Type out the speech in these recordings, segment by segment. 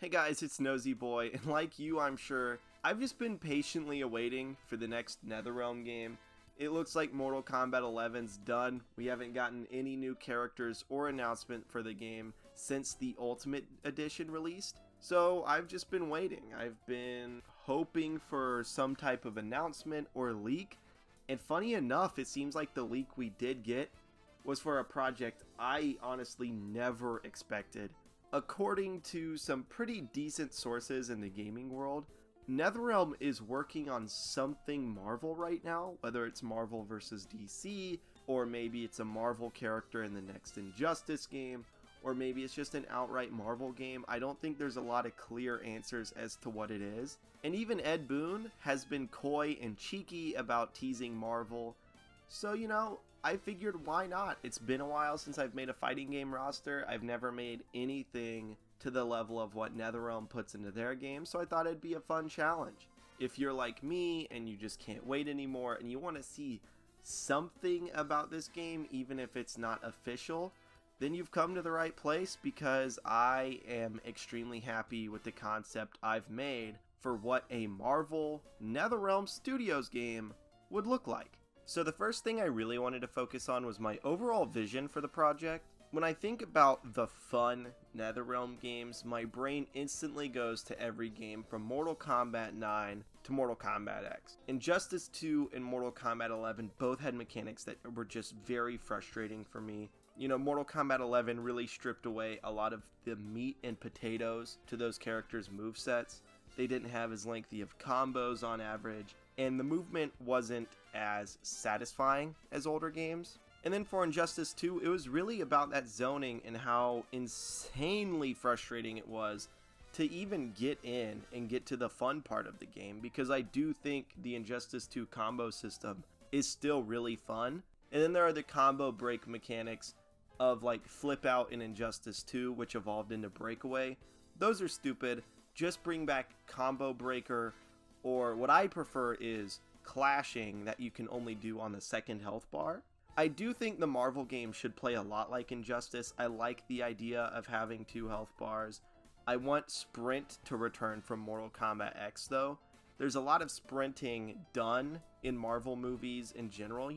Hey guys, it's Nosy Boy, and like you, I'm sure, I've just been patiently awaiting for the next Netherrealm game. It looks like Mortal Kombat 11's done. We haven't gotten any new characters or announcement for the game since the Ultimate Edition released. So I've just been waiting. I've been hoping for some type of announcement or leak. And funny enough, it seems like the leak we did get was for a project I honestly never expected. According to some pretty decent sources in the gaming world, Netherrealm is working on something Marvel right now, whether it's Marvel vs. DC, or maybe it's a Marvel character in the next Injustice game, or maybe it's just an outright Marvel game. I don't think there's a lot of clear answers as to what it is. And even Ed Boon has been coy and cheeky about teasing Marvel. So, I figured why not? It's been a while since I've made a fighting game roster. I've never made anything to the level of what NetherRealm puts into their game, so I thought it'd be a fun challenge. If you're like me and you just can't wait anymore and you want to see something about this game, even if it's not official, then you've come to the right place, because I am extremely happy with the concept I've made for what a Marvel NetherRealm Studios game would look like. So the first thing I really wanted to focus on was my overall vision for the project. When I think about the fun NetherRealm games, my brain instantly goes to every game from Mortal Kombat 9 to Mortal Kombat X. Injustice 2 and Mortal Kombat 11 both had mechanics that were just very frustrating for me. Mortal Kombat 11 really stripped away a lot of the meat and potatoes to those characters' movesets. They didn't have as lengthy of combos on average, and the movement wasn't as satisfying as older games. And then for Injustice 2, it was really about that zoning and how insanely frustrating it was to even get in and get to the fun part of the game, because I do think the Injustice 2 combo system is still really fun. And then there are the combo break mechanics of like Flip Out in Injustice 2, which evolved into Breakaway. Those are stupid. Just bring back Combo Breaker, or what I prefer is Clashing, that you can only do on the second health bar. I do think the Marvel game should play a lot like Injustice. I like the idea of having 2 health bars. I want Sprint to return from Mortal Kombat X though. There's a lot of sprinting done in Marvel movies in general,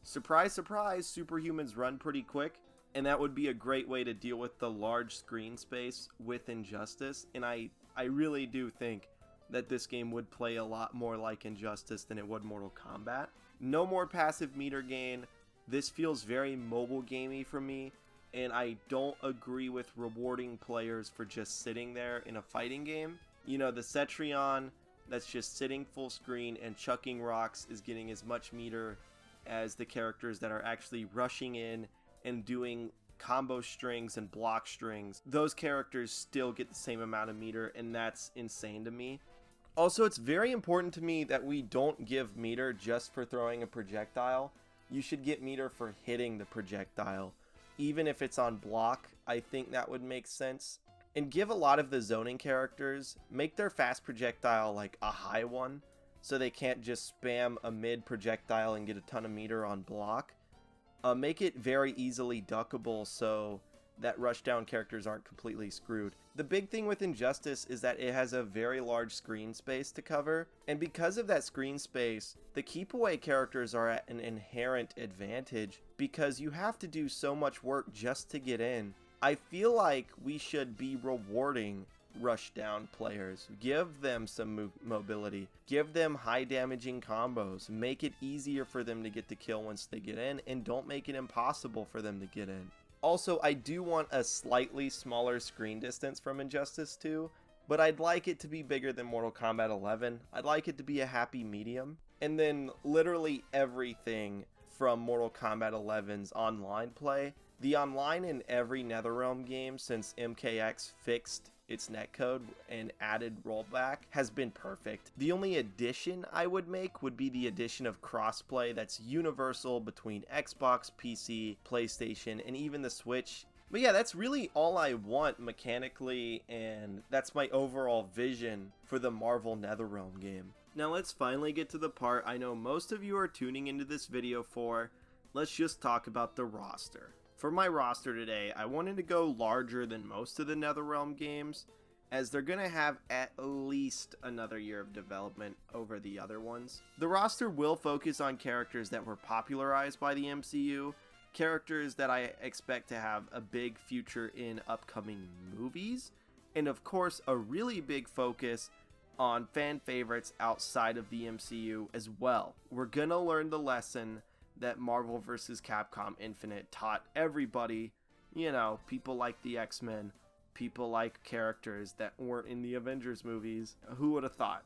Surprise, surprise, superhumans run pretty quick. And that would be a great way to deal with the large screen space with Injustice. And I really do think that this game would play a lot more like Injustice than it would Mortal Kombat. No more passive meter gain. This feels very mobile gamey for me, and I don't agree with rewarding players for just sitting there in a fighting game. The Cetrion that's just sitting full screen and chucking rocks is getting as much meter as the characters that are actually rushing in and doing combo strings and block strings. Those characters still get the same amount of meter, and that's insane to me. Also, it's very important to me that we don't give meter just for throwing a projectile. You should get meter for hitting the projectile. Even if it's on block, I think that would make sense. And give a lot of the zoning characters, make their fast projectile like a high one, so they can't just spam a mid projectile and get a ton of meter on block. Make it very easily duckable so that rushdown characters aren't completely screwed. The big thing with Injustice is that it has a very large screen space to cover, and because of that screen space, the keep away characters are at an inherent advantage because you have to do so much work just to get in. I feel like we should be rewarding rushdown players. Give them some mobility, give them high damaging combos, make it easier for them to get the kill once they get in, and don't make it impossible for them to get in. Also, I do want a slightly smaller screen distance from Injustice 2, but I'd like it to be bigger than Mortal Kombat 11. I'd like it to be a happy medium. And then literally everything from Mortal Kombat 11's online play. The online in every NetherRealm game since MKX fixed its netcode and added rollback has been perfect. The only addition I would make would be the addition of crossplay that's universal between Xbox, PC, PlayStation, and even the Switch. But yeah, that's really all I want mechanically, and that's my overall vision for the Marvel NetherRealm game. Now let's finally get to the part I know most of you are tuning into this video for. Let's just talk about the roster. For my roster today, I wanted to go larger than most of the NetherRealm games, as they're gonna have at least another year of development over the other ones. The roster will focus on characters that were popularized by the MCU, characters that I expect to have a big future in upcoming movies, and of course a really big focus on fan favorites outside of the MCU as well. We're gonna learn the lesson that Marvel vs. Capcom Infinite taught everybody, you know, people like the X-Men, people like characters that weren't in the Avengers movies. Who would have thought?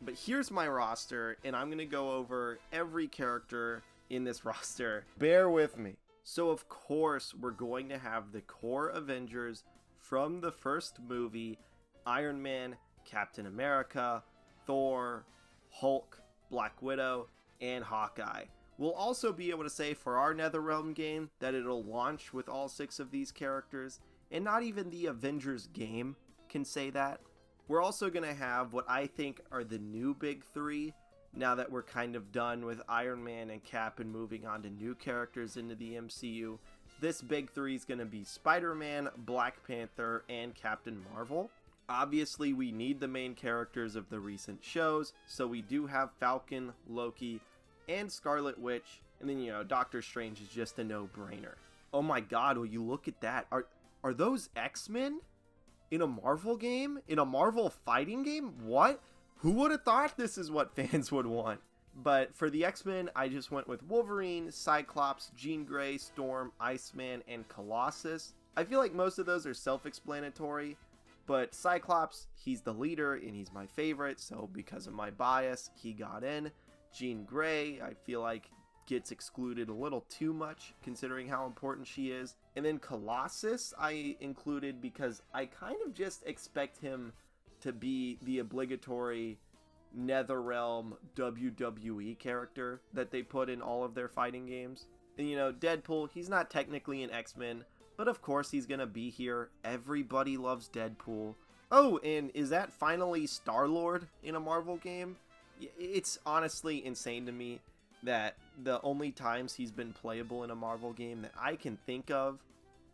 But here's my roster, and I'm gonna go over every character in this roster. Bear with me. So of course we're going to have the core Avengers from the first movie: Iron Man, Captain America, Thor, Hulk, Black Widow, and Hawkeye. We'll also be able to say for our Netherrealm game that it'll launch with all 6 of these characters, and not even the Avengers game can say that. We're also going to have what I think are the new big 3, now that we're kind of done with Iron Man and Cap and moving on to new characters into the MCU. This big 3 is going to be Spider-Man, Black Panther, and Captain Marvel. Obviously, we need the main characters of the recent shows, so we do have Falcon, Loki, and Scarlet Witch, and then, you know, Doctor Strange is just a no-brainer. Oh my god, will you look at that? Are those X-Men in a Marvel game? In a Marvel fighting game? What? Who would have thought this is what fans would want? But for the X-Men, I just went with Wolverine, Cyclops, Jean Grey, Storm, Iceman, and Colossus. I feel like most of those are self-explanatory, but Cyclops, he's the leader and he's my favorite, so because of my bias, he got in. Jean Grey, I feel like gets excluded a little too much considering how important she is. And then Colossus I included because I kind of just expect him to be the obligatory Netherrealm WWE character that they put in all of their fighting games. And you know, Deadpool, he's not technically an X-Men, but of course he's gonna be here. Everybody loves Deadpool. Oh, and is that finally Star-Lord in a Marvel game? It's honestly insane to me that the only times he's been playable in a Marvel game that I can think of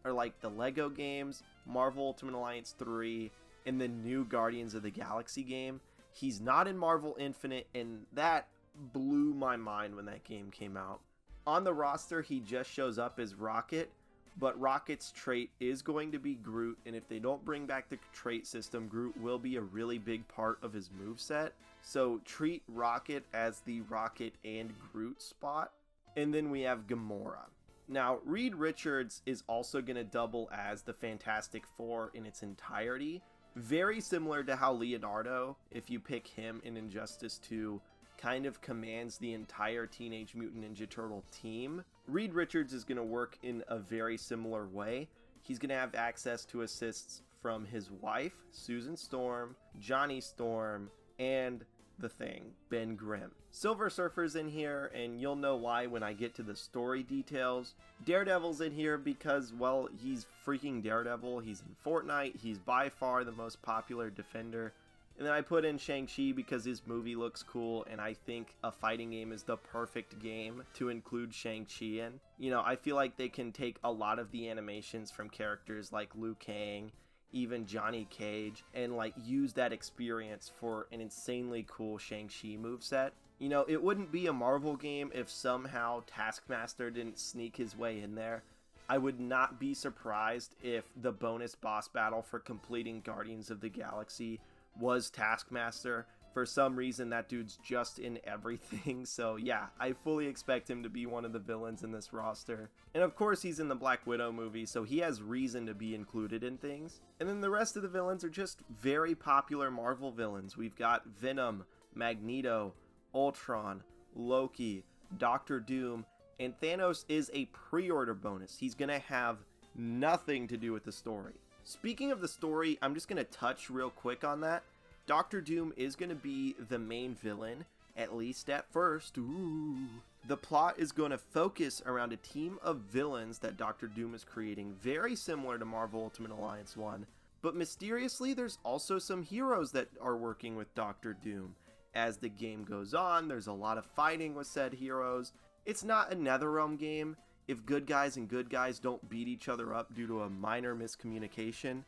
are like the Lego games, Marvel Ultimate Alliance 3, and the new Guardians of the Galaxy game. He's not in Marvel Infinite, and that blew my mind when that game came out. On the roster, he just shows up as Rocket, but Rocket's trait is going to be Groot, and if they don't bring back the trait system, Groot will be a really big part of his moveset. So treat Rocket as the Rocket and Groot spot. And then we have Gamora. Now, Reed Richards is also going to double as the Fantastic Four in its entirety. Very similar to how Leonardo, if you pick him in Injustice 2, kind of commands the entire Teenage Mutant Ninja Turtle team. Reed Richards is going to work in a very similar way. He's going to have access to assists from his wife, Susan Storm, Johnny Storm, and the Thing, Ben Grimm. Silver Surfer's in here, and you'll know why when I get to the story details. Daredevil's in here because, well, he's freaking Daredevil. He's in Fortnite. He's by far the most popular defender. And then I put in Shang-Chi because his movie looks cool, and I think a fighting game is the perfect game to include Shang-Chi in. You know, I feel like they can take a lot of the animations from characters like Liu Kang, even Johnny Cage, and like use that experience for an insanely cool Shang-Chi moveset. You know, it wouldn't be a Marvel game if somehow Taskmaster didn't sneak his way in there. I would not be surprised if the bonus boss battle for completing Guardians of the Galaxy was Taskmaster. For some reason, that dude's just in everything. So yeah, I fully expect him to be one of the villains in this roster. And of course, he's in the Black Widow movie, so he has reason to be included in things. And then the rest of the villains are just very popular Marvel villains. We've got Venom, Magneto, Ultron, Loki, Doctor Doom, and Thanos is a pre-order bonus. He's gonna have nothing to do with the story. Speaking of the story, I'm just gonna touch real quick on that. Doctor Doom is going to be the main villain, at least at first. Ooh. The plot is going to focus around a team of villains that Doctor Doom is creating, very similar to Marvel Ultimate Alliance 1. But mysteriously, there's also some heroes that are working with Doctor Doom. As the game goes on, there's a lot of fighting with said heroes. It's not a Netherrealm game. If good guys and good guys don't beat each other up due to a minor miscommunication,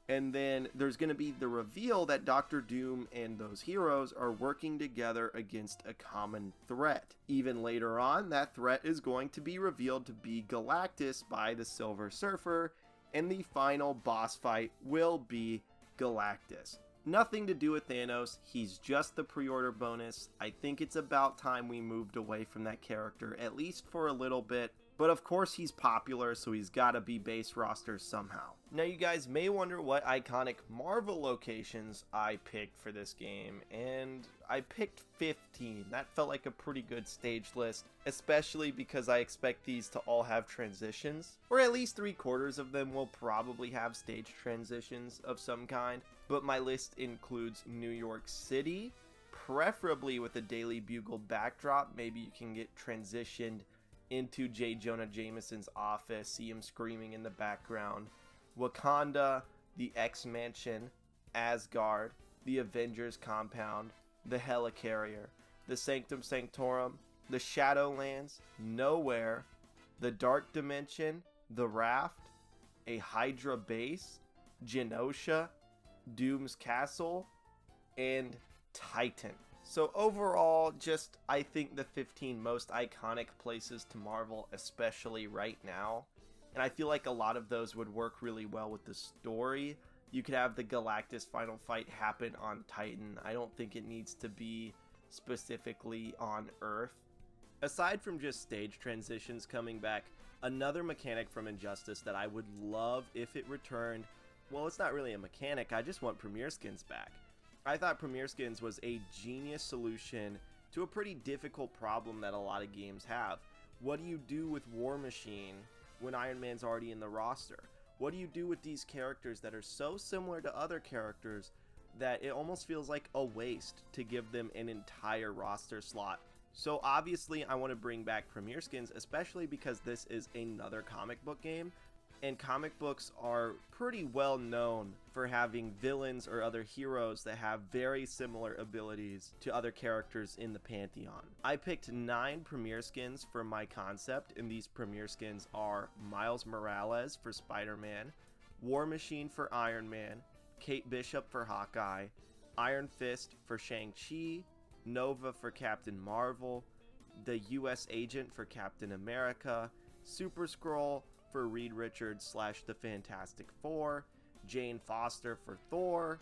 And then there's going to be the reveal that Doctor Doom and those heroes are working together against a common threat. Even later on, that threat is going to be revealed to be Galactus by the Silver Surfer, and the final boss fight will be Galactus. Nothing to do with Thanos, he's just the pre-order bonus. I think it's about time we moved away from that character, at least for a little bit. But of course he's popular, so he's gotta be base roster somehow. Now you guys may wonder what iconic Marvel locations I picked for this game, and I picked 15. That felt like a pretty good stage list, especially because I expect these to all have transitions, or at least 3/4 of them will probably have stage transitions of some kind. But my list includes New York City, preferably with a Daily Bugle backdrop. Maybe you can get transitioned into J. Jonah Jameson's office, see him screaming in the background. Wakanda, the X-Mansion, Asgard, the Avengers compound, the Helicarrier, the Sanctum Sanctorum, the Shadowlands, Nowhere, the Dark Dimension, the Raft, a Hydra base, Genosha, Doom's Castle, and Titan. So overall, just I think the 15 most iconic places to Marvel, especially right now. And I feel like a lot of those would work really well with the story. You could have the Galactus final fight happen on Titan. I don't think it needs to be specifically on Earth. Aside from just stage transitions coming back, another mechanic from Injustice that I would love if it returned, well, it's not really a mechanic, I just want Premier Skins back. I thought Premier Skins was a genius solution to a pretty difficult problem that a lot of games have. What do you do with War Machine when Iron Man's already in the roster? What do you do with these characters that are so similar to other characters that it almost feels like a waste to give them an entire roster slot? So obviously I want to bring back Premier Skins, especially because this is another comic book game. And comic books are pretty well known for having villains or other heroes that have very similar abilities to other characters in the Pantheon. I picked 9 Premier Skins for my concept, and these Premier Skins are Miles Morales for Spider-Man, War Machine for Iron Man, Kate Bishop for Hawkeye, Iron Fist for Shang-Chi, Nova for Captain Marvel, the US Agent for Captain America, Super Skrull for Reed Richards / the Fantastic Four, Jane Foster for Thor,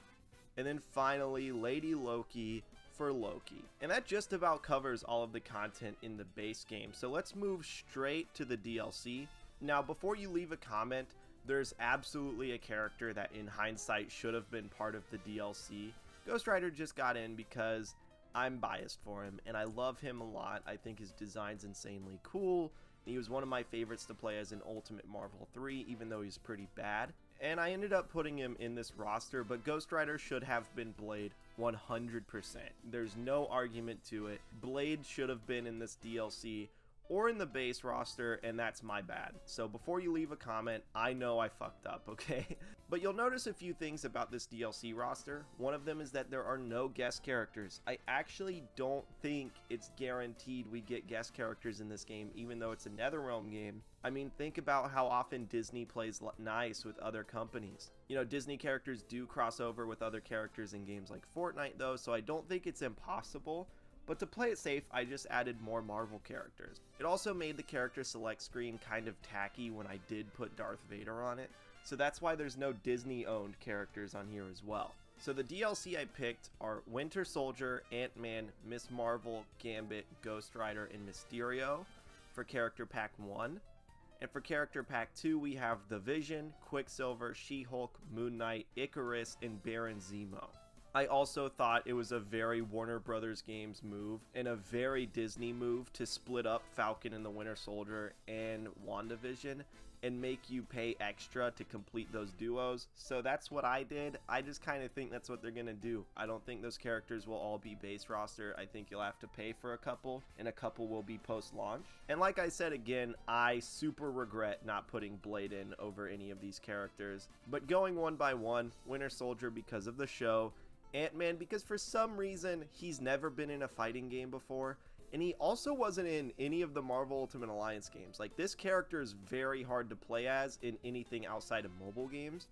and then finally Lady Loki for Loki. And that just about covers all of the content in the base game, so let's move straight to the DLC. Now before you leave a comment, there's absolutely a character that in hindsight should have been part of the DLC. Ghost Rider just got in because I'm biased for him and I love him a lot. I think his design's insanely cool. He was one of my favorites to play as an Ultimate Marvel 3, even though he's pretty bad. And I ended up putting him in this roster, but Ghost Rider should have been Blade 100%. There's no argument to it. Blade should have been in this DLC or in the base roster, and that's my bad. So before you leave a comment, I know I fucked up, okay? But you'll notice a few things about this DLC roster. One of them is that there are no guest characters. I actually don't think it's guaranteed we get guest characters in this game, even though it's a Netherrealm game. I mean, think about how often Disney plays nice with other companies. You know, Disney characters do cross over with other characters in games like Fortnite though, so I don't think it's impossible. But to play it safe, I just added more Marvel characters. It also made the character select screen kind of tacky when I did put Darth Vader on it, so that's why there's no Disney-owned characters on here as well. So the DLC I picked are Winter Soldier, Ant-Man, Miss Marvel, Gambit, Ghost Rider, and Mysterio for Character Pack 1. And for Character Pack 2, we have The Vision, Quicksilver, She-Hulk, Moon Knight, Icarus, and Baron Zemo. I also thought it was a very Warner Brothers Games move and a very Disney move to split up Falcon and the Winter Soldier and WandaVision and make you pay extra to complete those duos. So that's what I did. I just kind of think that's what they're gonna do. I don't think those characters will all be base roster. I think you'll have to pay for a couple, and a couple will be post-launch. And like I said again, I super regret not putting Blade in over any of these characters. But going one by one, Winter Soldier because of the show, Ant-Man because for some reason he's never been in a fighting game before, and he also wasn't in any of the Marvel Ultimate Alliance games. Like, this character is very hard to play as in anything outside of mobile games.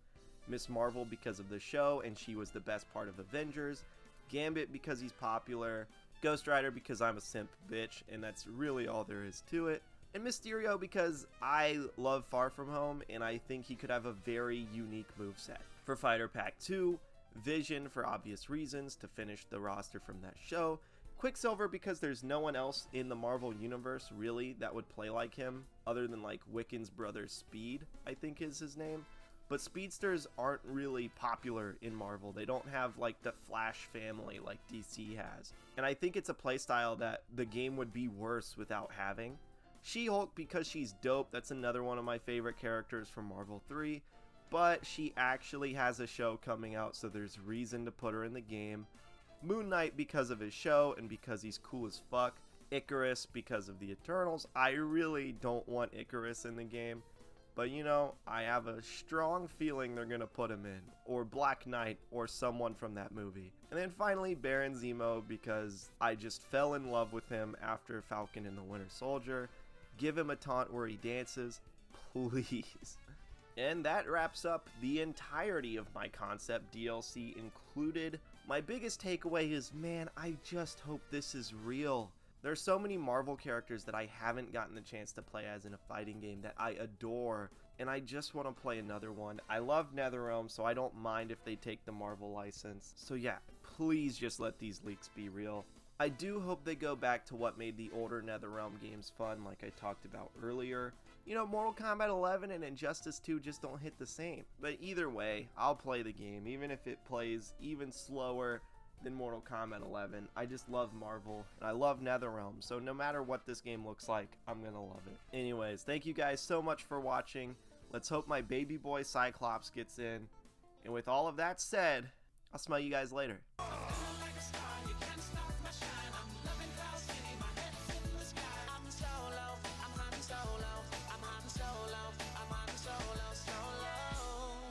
Miss Marvel because of the show and she was the best part of Avengers, Gambit because he's popular, Ghost Rider because I'm a simp bitch and that's really all there is to it, and Mysterio because I love Far From Home and I think he could have a very unique moveset. For Fighter Pack 2, Vision for obvious reasons to finish the roster from that show, Quicksilver because there's no one else in the Marvel universe really that would play like him other than like Wiccan's brother Speed, I think is his name. But speedsters aren't really popular in Marvel. They don't have like the Flash family like DC has. And I think it's a playstyle that the game would be worse without having. She-Hulk because she's dope. That's another one of my favorite characters from Marvel 3. But she actually has a show coming out, so there's reason to put her in the game. Moon Knight because of his show and because he's cool as fuck. Icarus because of the Eternals. I really don't want Icarus in the game. But you know, I have a strong feeling they're gonna put him in, or Black Knight, or someone from that movie. And then finally, Baron Zemo, because I just fell in love with him after Falcon and the Winter Soldier. Give him a taunt where he dances, please. And that wraps up the entirety of my concept DLC included. My biggest takeaway is, man, I just hope this is real. There's so many Marvel characters that I haven't gotten the chance to play as in a fighting game that I adore, and I just want to play another one. I love Netherrealm, so I don't mind if they take the Marvel license. So yeah, please just let these leaks be real. I do hope they go back to what made the older Netherrealm games fun, like I talked about earlier. You know, Mortal Kombat 11 and Injustice 2 just don't hit the same. But either way, I'll play the game, even if it plays even slower than Mortal Kombat 11. I just love Marvel, and I love Netherrealm, so no matter what this game looks like, I'm gonna love it. Anyways, thank you guys so much for watching. Let's hope my baby boy Cyclops gets in. And with all of that said, I'll smell you guys later.